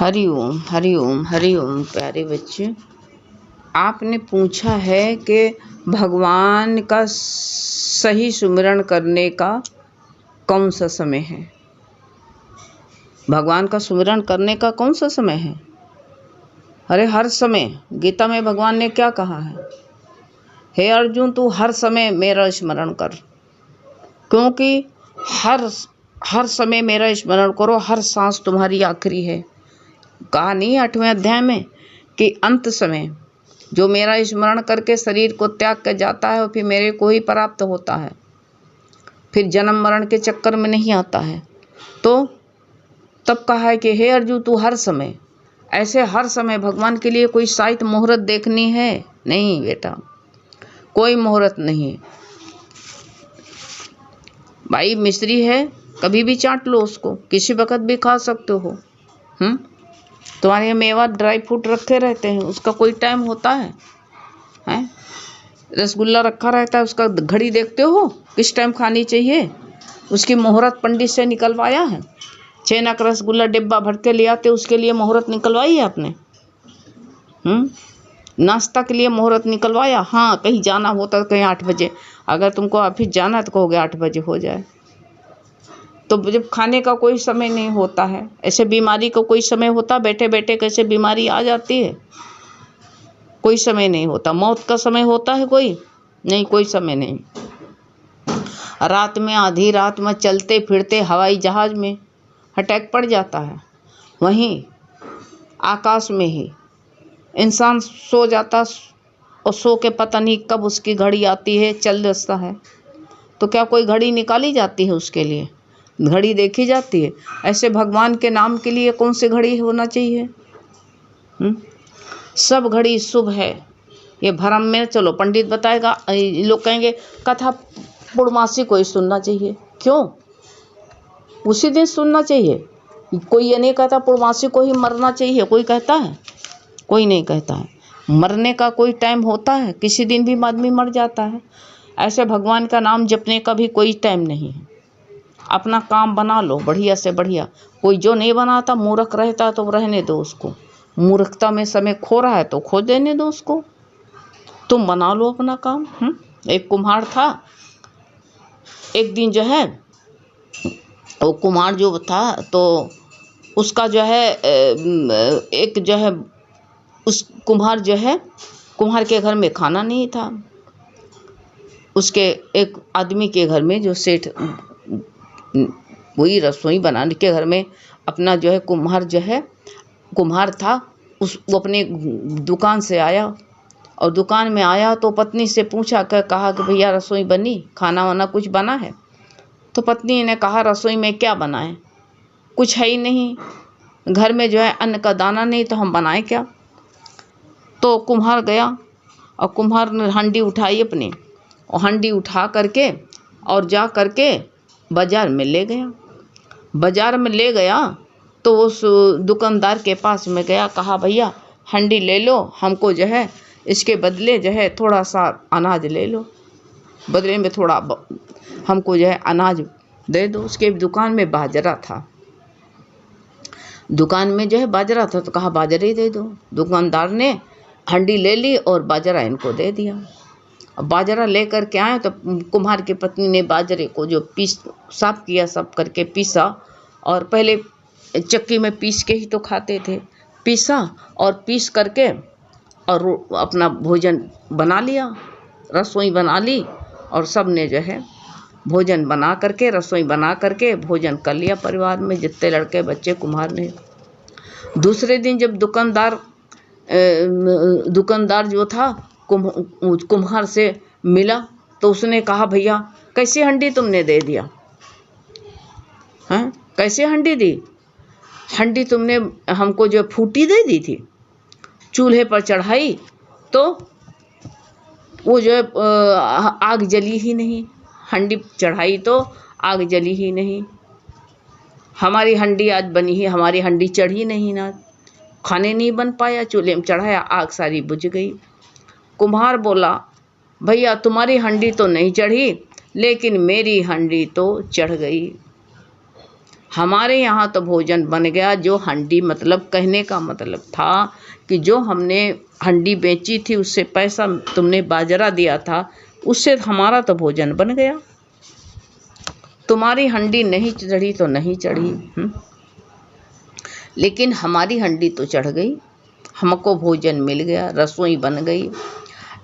हरि ओम हरि ओम हरि ओम। प्यारे बच्चे, आपने पूछा है कि भगवान का सही सुमिरन करने का कौन सा समय है। भगवान का सुमिरन करने का कौन सा समय है? अरे हर समय। गीता में भगवान ने क्या कहा है? हे अर्जुन, तू हर समय मेरा स्मरण कर, क्योंकि हर समय मेरा स्मरण करो, हर सांस तुम्हारी आखिरी है। कहा नहीं 8वें अध्याय में कि अंत समय जो मेरा स्मरण करके शरीर को त्याग कर जाता है और फिर मेरे को ही प्राप्त होता है, फिर जन्म मरण के चक्कर में नहीं आता है। तो तब कहा है कि हे अर्जुन, तू हर समय, ऐसे हर समय भगवान के लिए कोई शायद मुहूर्त देखनी है? नहीं बेटा, कोई मुहूर्त नहीं। भाई मिश्री है, कभी भी चाट लो उसको, किसी वक्त भी खा सकते हो। तुम्हारे यहाँ मेवा ड्राई फ्रूट रखे रहते हैं, उसका कोई टाइम होता है? हैं? रसगुल्ला रखा रहता है, उसका घड़ी देखते हो किस टाइम खानी चाहिए? उसकी मुहूर्त पंडित से निकलवाया है? 6 नग रसगुल्ला डिब्बा भर के ले आते, उसके लिए मुहूर्त निकलवाई है आपने? नाश्ता के लिए मुहूर्त निकलवाया? हाँ, कहीं जाना होता तो कहीं 8 बजे, अगर तुमको ऑफिस जाना है तो कहोगे 8 बजे हो जाए। तो जब खाने का कोई समय नहीं होता है, ऐसे बीमारी का कोई समय होता? बैठे बैठे कैसे बीमारी आ जाती है? कोई समय नहीं होता। मौत का समय होता है कोई? नहीं, कोई समय नहीं। रात में, आधी रात में चलते फिरते हवाई जहाज में अटैक पड़ जाता है, वहीं आकाश में ही इंसान सो जाता और सो के पता नहीं कब उसकी घड़ी आती है, चल दसता है। तो क्या कोई घड़ी निकाली जाती है उसके लिए? घड़ी देखी जाती है? ऐसे भगवान के नाम के लिए कौन सी घड़ी होना चाहिए? सब घड़ी शुभ है। ये भ्रम में चलो, पंडित बताएगा, लोग कहेंगे कथा पूर्णमासी को ही सुनना चाहिए। क्यों? उसी दिन सुनना चाहिए? कोई ये नहीं कहता पूर्णमासी को ही मरना चाहिए, कोई कहता है? कोई नहीं कहता है। मरने का कोई टाइम होता है? किसी दिन भी आदमी मर जाता है। ऐसे भगवान का नाम जपने का भी कोई टाइम नहीं है। अपना काम बना लो बढ़िया से बढ़िया। कोई जो नहीं बनाता, मूर्ख रहता तो रहने दो उसको। मूर्खता में समय खो रहा है तो खो देने दो उसको। तुम बना लो अपना काम। एक कुम्हार था, एक दिन जो है वो कुम्हार जो था तो उसका जो है एक जो है उस कुम्हार जो है, कुम्हार के घर में खाना नहीं था। उसके एक आदमी के घर में, जो सेठ वही रसोई बनाने के घर में, अपना जो है कुम्हार था, वो अपने दुकान से आया और दुकान में आया तो पत्नी से पूछा, कहा कि भैया रसोई बनी, खाना वाना कुछ बना है? तो पत्नी ने कहा रसोई में क्या बनाए, कुछ है ही नहीं, घर में जो है अन्न का दाना नहीं, तो हम बनाएं क्या? तो कुम्हार गया और कुम्हार ने हंडी उठाई अपनी, और हंडी उठा करके और जा करके बाज़ार में ले गया। बाज़ार में ले गया तो उस दुकानदार के पास में गया, कहा भैया हंडी ले लो, हमको जो है इसके बदले जो है थोड़ा सा अनाज ले लो, बदले में थोड़ा हमको जो है अनाज दे दो। उसके दुकान में बाजरा था, दुकान में जो है बाजरा था, तो कहा बाजरे दे दो। दुकानदार ने हंडी ले ली और बाजरा इनको दे दिया। अब बाजरा लेकर के आए तो कुम्हार की पत्नी ने बाजरे को जो साफ किया, सब करके पीसा, और पहले चक्की में पीस के ही तो खाते थे, पीसा और पीस करके और अपना भोजन बना लिया, रसोई बना ली, और सब ने जो है भोजन बना करके, रसोई बना करके भोजन कर लिया परिवार में, जितने लड़के बच्चे कुम्हार ने। दूसरे दिन जब दुकानदार जो था कुम्हार से मिला तो उसने कहा भैया कैसी हंडी तुमने दे दिया? हैं, कैसे हंडी दी? हंडी तुमने हमको जो फूटी दे दी थी, चूल्हे पर चढ़ाई तो वो जो आग जली ही नहीं, हंडी चढ़ाई तो आग जली ही नहीं। हमारी हंडी आज बनी ही, हमारी हंडी चढ़ी नहीं ना, खाने नहीं बन पाया, चूल्हे में चढ़ाया, आग सारी बुझ गई। कुम्हार बोला भैया तुम्हारी हंडी तो नहीं चढ़ी, लेकिन मेरी हंडी तो चढ़ गई। हमारे यहाँ तो भोजन बन गया। जो हंडी, मतलब कहने का मतलब था कि जो हमने हंडी बेची थी उससे पैसा तुमने बाजरा दिया था, उससे हमारा तो भोजन बन गया। तुम्हारी हंडी नहीं चढ़ी तो नहीं चढ़ी, लेकिन हमारी हंडी तो चढ़ गई, हमको भोजन मिल गया, रसोई बन गई।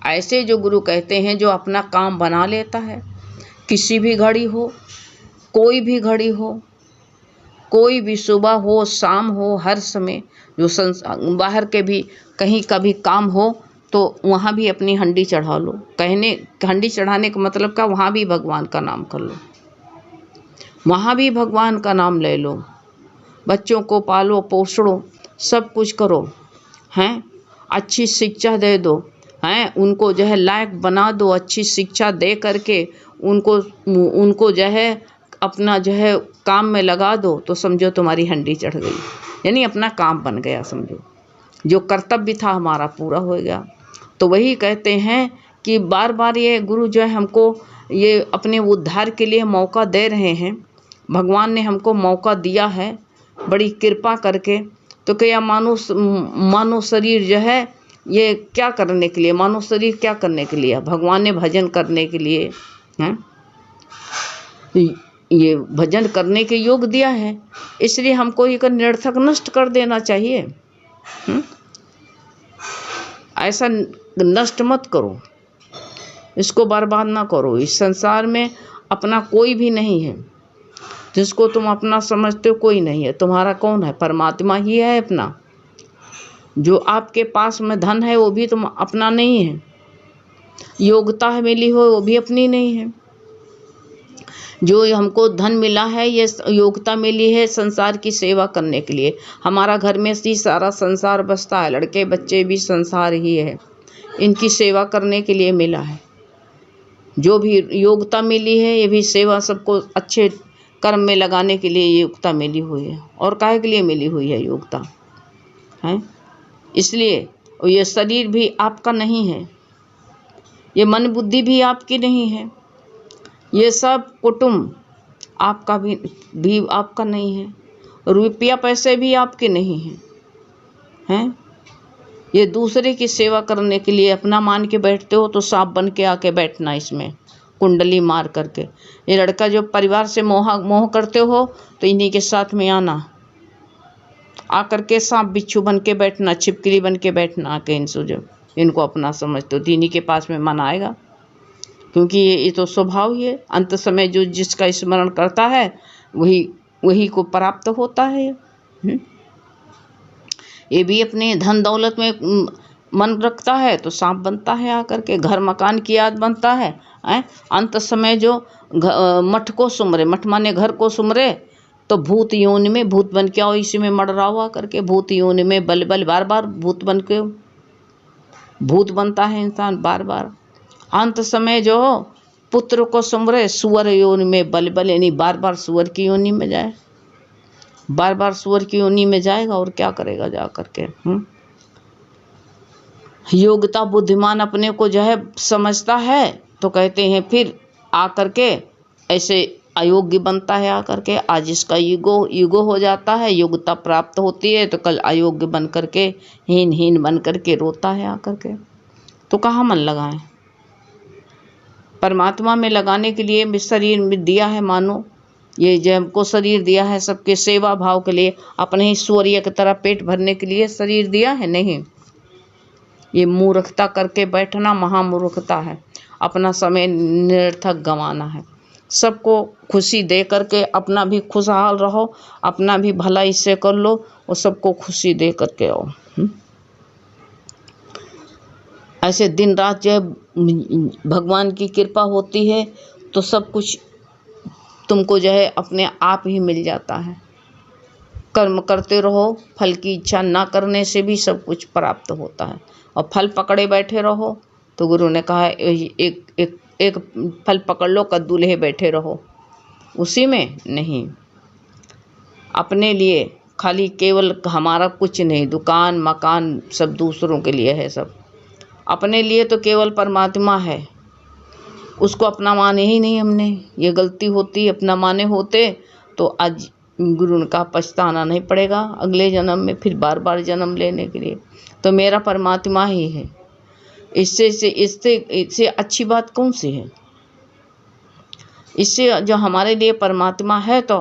ऐसे जो गुरु कहते हैं, जो अपना काम बना लेता है, किसी भी घड़ी हो, कोई भी घड़ी हो, कोई भी सुबह हो शाम हो, हर समय, जो बाहर के भी कहीं का भी काम हो तो वहाँ भी अपनी हंडी चढ़ा लो। हंडी चढ़ाने का मतलब क्या, वहाँ भी भगवान का नाम कर लो, वहाँ भी भगवान का नाम ले लो। बच्चों को पालो पोसो, सब कुछ करो, हैं, अच्छी शिक्षा दे दो, हैं, उनको जो है लायक बना दो, अच्छी शिक्षा दे करके उनको जो है अपना जो है काम में लगा दो, तो समझो तुम्हारी हंडी चढ़ गई, यानी अपना काम बन गया, समझो जो कर्तव्य था हमारा पूरा हो गया। तो वही कहते हैं कि बार बार ये गुरु जो है हमको ये अपने उद्धार के लिए मौका दे रहे हैं। भगवान ने हमको मौका दिया है बड़ी कृपा करके। तो क्या मानव शरीर जो है ये क्या करने के लिए, मानव शरीर क्या करने के लिए, भगवान ने भजन करने के लिए हैं, ये भजन करने के योग दिया है, इसलिए हमको ये निरर्थक नष्ट कर देना चाहिए। ऐसा नष्ट मत करो, इसको बर्बाद ना करो। इस संसार में अपना कोई भी नहीं है, जिसको तुम अपना समझते हो कोई नहीं है। तुम्हारा कौन है, परमात्मा ही है अपना। जो आपके पास में धन है वो भी तुम अपना नहीं है, योग्यता है मिली हो वो भी अपनी नहीं है। जो हमको धन मिला है, ये योग्यता मिली है संसार की सेवा करने के लिए। हमारा घर में ही सारा संसार बसता है, लड़के बच्चे भी संसार ही है, इनकी सेवा करने के लिए मिला है। जो भी योग्यता मिली है ये भी सेवा, सबको अच्छे कर्म में लगाने के लिए योग्यता मिली हुई है। और काहे के लिए मिली हुई है योग्यता है, इसलिए ये शरीर भी आपका नहीं है, ये मन बुद्धि भी आपकी नहीं है, ये सब कुटुंब आपका भी आपका नहीं है, रुपया पैसे भी आपके नहीं हैं। ये दूसरे की सेवा करने के लिए अपना मान के बैठते हो तो सांप बन के आके बैठना इसमें कुंडली मार करके। ये लड़का जो परिवार से मोह करते हो तो इन्हीं के साथ में आकर के सांप बिच्छू बन के बैठना, छिपकली बन के बैठना आके इनको अपना समझते हो तो इन्हीं के पास में मन आएगा, क्योंकि ये तो स्वभाव ही है। अंत समय जो जिसका स्मरण करता है वही को प्राप्त होता है। ये भी अपने धन दौलत में मन रखता है तो सांप बनता है आकर के, घर मकान की याद बनता है। अंत समय जो मठ को सुमरे, मठ माने घर को सुमरे, तो भूत योनि में भूत बन के आओ, इसी में मर रहा हुआ करके भूत योनि में बल बार बार भूत बन के भूत बनता है इंसान बार बार। अंत समय जो पुत्र को सुमरे, सुअर योनि में बल यानी बार बार सुअर की योनि में जाए, बार बार सुअर की योनि में जाएगा और क्या करेगा जा करके। योग्यता बुद्धिमान अपने को जो है समझता है तो कहते हैं फिर आकर के ऐसे अयोग्य बनता है आकर के। आज इसका युगो हो जाता है, योग्यता प्राप्त होती है तो कल अयोग्य बन करके हीन बन करके रोता है आकर के। तो कहाँ मन लगाएं, परमात्मा में लगाने के लिए भी शरीर में दिया है। मानो ये जो हमको शरीर दिया है सबके सेवा भाव के लिए, अपने ही सूर्य की तरह पेट भरने के लिए शरीर दिया है नहीं। ये मूर्खता करके बैठना महामूर्खता है, अपना समय निरर्थक गंवाना है। सबको खुशी दे करके अपना भी खुशहाल रहो, अपना भी भला इससे कर लो और सबको खुशी दे करके आओ। ऐसे दिन रात जो भगवान की कृपा होती है तो सब कुछ तुमको जो है अपने आप ही मिल जाता है। कर्म करते रहो, फल की इच्छा ना करने से भी सब कुछ प्राप्त होता है। और फल पकड़े बैठे रहो तो गुरु ने कहा एक फल पकड़ लो, कद्दू ले बैठे रहो, उसी में नहीं। अपने लिए खाली केवल हमारा कुछ नहीं, दुकान मकान सब दूसरों के लिए है, सब अपने लिए तो केवल परमात्मा है, उसको अपना माने ही नहीं हमने। ये गलती होती, अपना माने होते तो आज गुरु ने कहा पछताना नहीं पड़ेगा अगले जन्म में फिर बार बार जन्म लेने के लिए, तो मेरा परमात्मा ही है। इससे अच्छी बात कौन सी है? इससे जो हमारे लिए परमात्मा है तो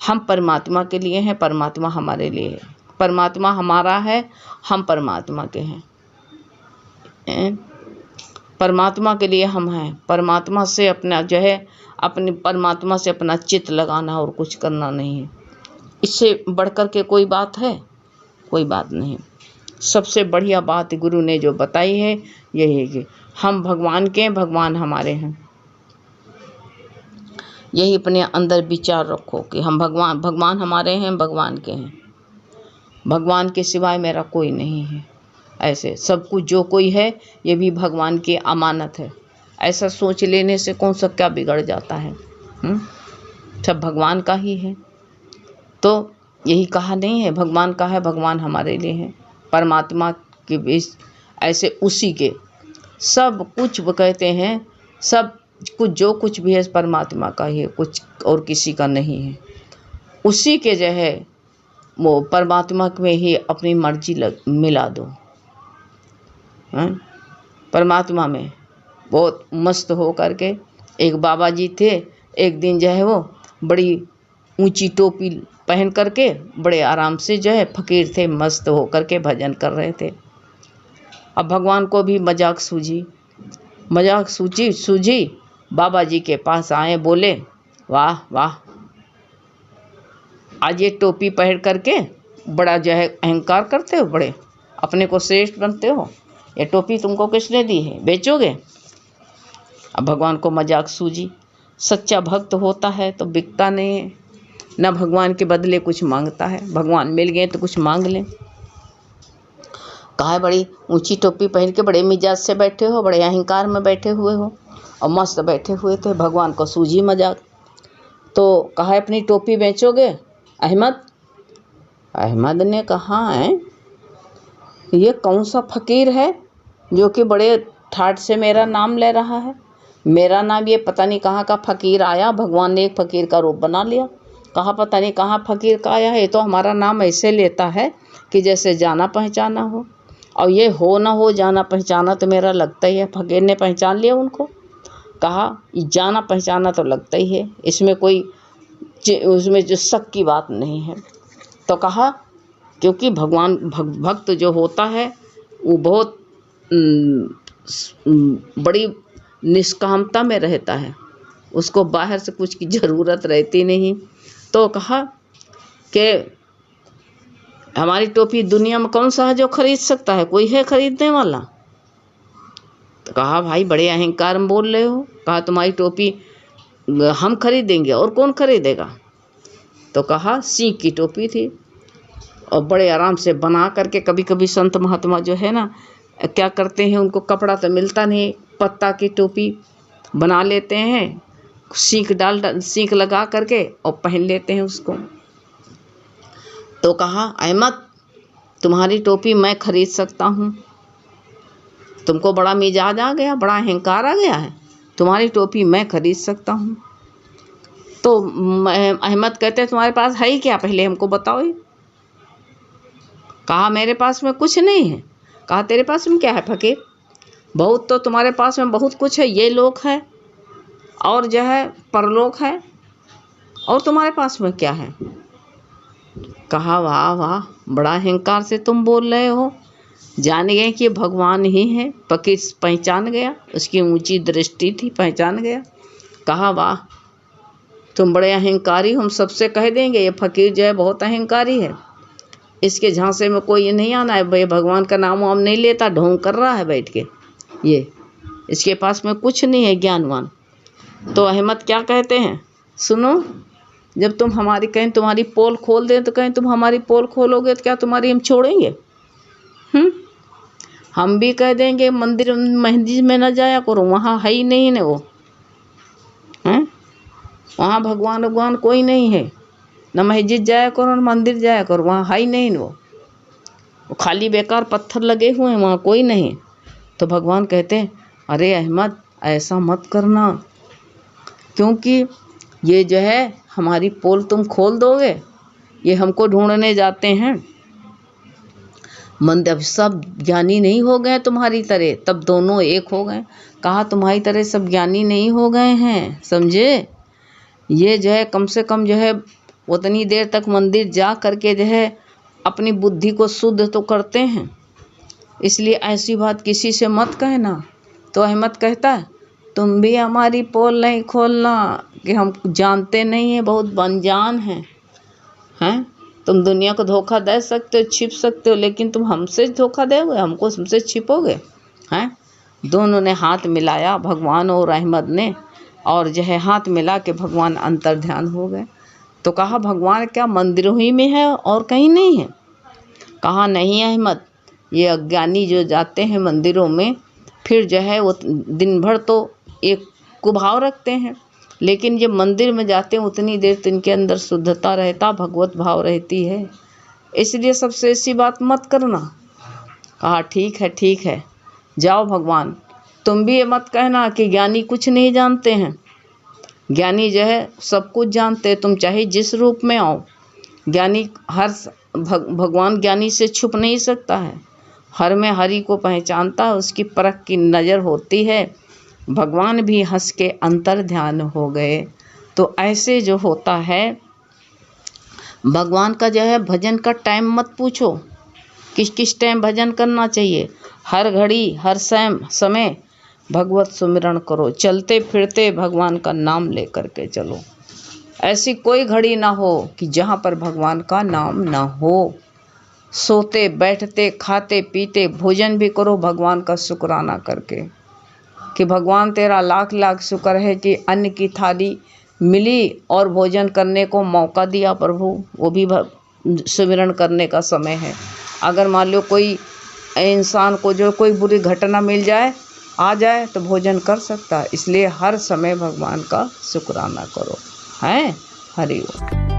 हम परमात्मा के लिए हैं, परमात्मा हमारे लिए है। परमात्मा हमारा है, हम परमात्मा के हैं। परमात्मा के लिए हम हैं। परमात्मा से अपना जो है अपने परमात्मा से अपना चित्त लगाना और कुछ करना नहीं है। इससे बढ़कर के कोई बात है? कोई बात नहीं। सबसे बढ़िया बात गुरु ने जो बताई है यही है कि हम भगवान के हैं, भगवान हमारे हैं। यही अपने अंदर विचार रखो कि हम भगवान हमारे हैं, भगवान के हैं। भगवान के सिवाय मेरा कोई नहीं है। ऐसे सब कुछ जो कोई है ये भी भगवान की अमानत है। ऐसा सोच लेने से कौन सा क्या बिगड़ जाता है? सब भगवान का ही है। तो यही कहा नहीं है भगवान का है, भगवान हमारे लिए है। परमात्मा के बीच ऐसे उसी के सब कुछ वो कहते हैं, सब कुछ जो कुछ भी है परमात्मा का ही है, कुछ और किसी का नहीं है। उसी के जो है वो परमात्मा में ही अपनी मर्जी मिला दो। परमात्मा में बहुत मस्त हो करके एक बाबा जी थे। एक दिन जो है वो बड़ी ऊंची टोपी पहन करके बड़े आराम से जो है फकीर थे, मस्त हो करके भजन कर रहे थे। अब भगवान को भी मजाक सूझी। बाबा जी के पास आए, बोले वाह वाह, आज ये टोपी पहन करके बड़ा जो है अहंकार करते हो, बड़े अपने को श्रेष्ठ बनते हो। ये टोपी तुमको किसने दी है, बेचोगे? अब भगवान को मजाक सूझी। सच्चा भक्त होता है तो बिकता नहीं है, न भगवान के बदले कुछ मांगता है। भगवान मिल गए तो कुछ मांग लें। कहा है बड़ी ऊंची टोपी पहन के बड़े मिजाज से बैठे हो, बड़े अहंकार में बैठे हुए हो, और मस्त बैठे हुए थे। भगवान को सूझी मजाक, तो कहा है अपनी टोपी बेचोगे अहमद? अहमद ने कहा है ये कौन सा फकीर है जो कि बड़े ठाठ से मेरा नाम ले रहा है? मेरा नाम ये पता नहीं कहाँ का फकीर आया, भगवान ने एक फकीर का रूप बना लिया। कहा पता नहीं कहाँ फकीर का आया है, ये तो हमारा नाम ऐसे लेता है कि जैसे जाना पहचाना हो। और ये हो ना हो जाना पहचाना तो मेरा लगता ही है। फकीर ने पहचान लिया उनको। कहा जाना पहचाना तो लगता ही है, इसमें कोई उसमें जो शक की बात नहीं है। तो कहा क्योंकि भगवान भक्त जो होता है वो बहुत बड़ी निष्कामता में रहता है, उसको बाहर से कुछ की ज़रूरत रहती नहीं। तो कहा कि हमारी टोपी दुनिया में कौन सा है जो खरीद सकता है? कोई है खरीदने वाला? तो कहा भाई बड़े अहंकार में बोल रहे हो। कहा तुम्हारी टोपी हम खरीदेंगे और कौन खरीदेगा? तो कहा सींग की टोपी थी और बड़े आराम से बना करके, कभी कभी संत महात्मा जो है ना क्या करते हैं, उनको कपड़ा तो मिलता नहीं, पत्ता की टोपी बना लेते हैं, सींग लगा करके और पहन लेते हैं उसको। तो कहा अहमद तुम्हारी टोपी मैं खरीद सकता हूँ। तुमको बड़ा मिजाज आ गया, बड़ा अहंकार आ गया है, तुम्हारी टोपी मैं खरीद सकता हूँ। तो अहमद कहते हैं तुम्हारे पास है ही क्या, पहले हमको बताओ। कहा मेरे पास में कुछ नहीं है। कहा तेरे पास में क्या है फकीर? बहुत तो तुम्हारे पास में बहुत कुछ है, ये लोक है और जो है परलोक है, और तुम्हारे पास में क्या है? कहा वाह वाह, बड़ा अहंकार से तुम बोल रहे हो। जान गए कि भगवान ही है। फकीर पहचान गया, उसकी ऊंची दृष्टि थी, पहचान गया। कहा वाह तुम बड़े अहंकारी, हम सबसे कह देंगे ये फकीर जो है बहुत अहंकारी है, इसके झांसे में कोई नहीं आना है। भाई भगवान का नाम वाम नहीं लेता, ढोंग कर रहा है बैठ के, ये इसके पास में कुछ नहीं है ज्ञानवान। तो अहमद क्या कहते हैं, सुनो, जब तुम हमारी कहें तुम्हारी पोल खोल दें तो कहें तुम हमारी पोल खोलोगे तो क्या तुम्हारी हम छोड़ेंगे? हम भी कह देंगे मंदिर मस्जिद में न जाया करो, वहाँ है ही नहीं ना वो, हैं वहाँ भगवान कोई नहीं है, न मस्जिद जाया करो न मंदिर जाया करो, वहाँ है ही नहीं वो खाली बेकार पत्थर लगे हुए हैं, वहाँ कोई नहीं। तो भगवान कहते हैं अरे अहमद ऐसा मत करना, क्योंकि ये जो है हमारी पोल तुम खोल दोगे? ये हमको ढूंढने जाते हैं। अब सब ज्ञानी नहीं हो गए तुम्हारी तरह, तब दोनों एक हो गए। कहा तुम्हारी तरह सब ज्ञानी नहीं हो गए हैं, समझे? ये जो है कम से कम जो है उतनी देर तक मंदिर जा करके जो है अपनी बुद्धि को शुद्ध तो करते हैं। इसलिए ऐसी बात किसी से मत कहना। तो अहमद कहता है तुम भी हमारी पोल नहीं खोलना कि हम जानते नहीं हैं, बहुत अनजान हैं। तुम दुनिया को धोखा दे सकते हो, छिप सकते हो, लेकिन तुम हमसे धोखा दोगे, हमको हमसे छिपोगे? हैं? दोनों ने हाथ मिलाया, भगवान और अहमद ने, और जो है हाथ मिला के भगवान अंतर ध्यान हो गए। तो कहा भगवान क्या मंदिरों ही में है और कहीं नहीं है? कहा नहीं अहमद, ये अज्ञानी जो जाते हैं मंदिरों में, फिर जो है वो दिन भर तो एक कुभाव रखते हैं, लेकिन जब मंदिर में जाते हैं उतनी देर तो इनके अंदर शुद्धता रहता, भगवत भाव रहती है। इसलिए सबसे ऐसी बात मत करना। कहा ठीक है, जाओ भगवान। तुम भी ये मत कहना कि ज्ञानी कुछ नहीं जानते हैं। ज्ञानी जो है सब कुछ जानते हैं, तुम चाहे जिस रूप में आओ। ज्ञानी हर भगवान ज्ञानी से छुप नहीं सकता है, हर में हरि को पहचानता है, उसकी परख की नज़र होती है। भगवान भी हंस के अंतर ध्यान हो गए। तो ऐसे जो होता है भगवान का जो है भजन का टाइम मत पूछो, किस किस टाइम भजन करना चाहिए। हर घड़ी हर समय भगवत सुमिरन करो, चलते फिरते भगवान का नाम ले करके चलो। ऐसी कोई घड़ी ना हो कि जहाँ पर भगवान का नाम ना हो। सोते बैठते खाते पीते भोजन भी करो भगवान का शुक्राना करके कि भगवान तेरा लाख लाख शुक्र है कि अन्न की थाली मिली और भोजन करने को मौका दिया प्रभु। वो भी सुमिरन करने का समय है। अगर मान लो कोई इंसान को जो कोई बुरी घटना मिल जाए आ जाए तो भोजन कर सकता है। इसलिए हर समय भगवान का शुक्राना करो। हैं? हरि ओम।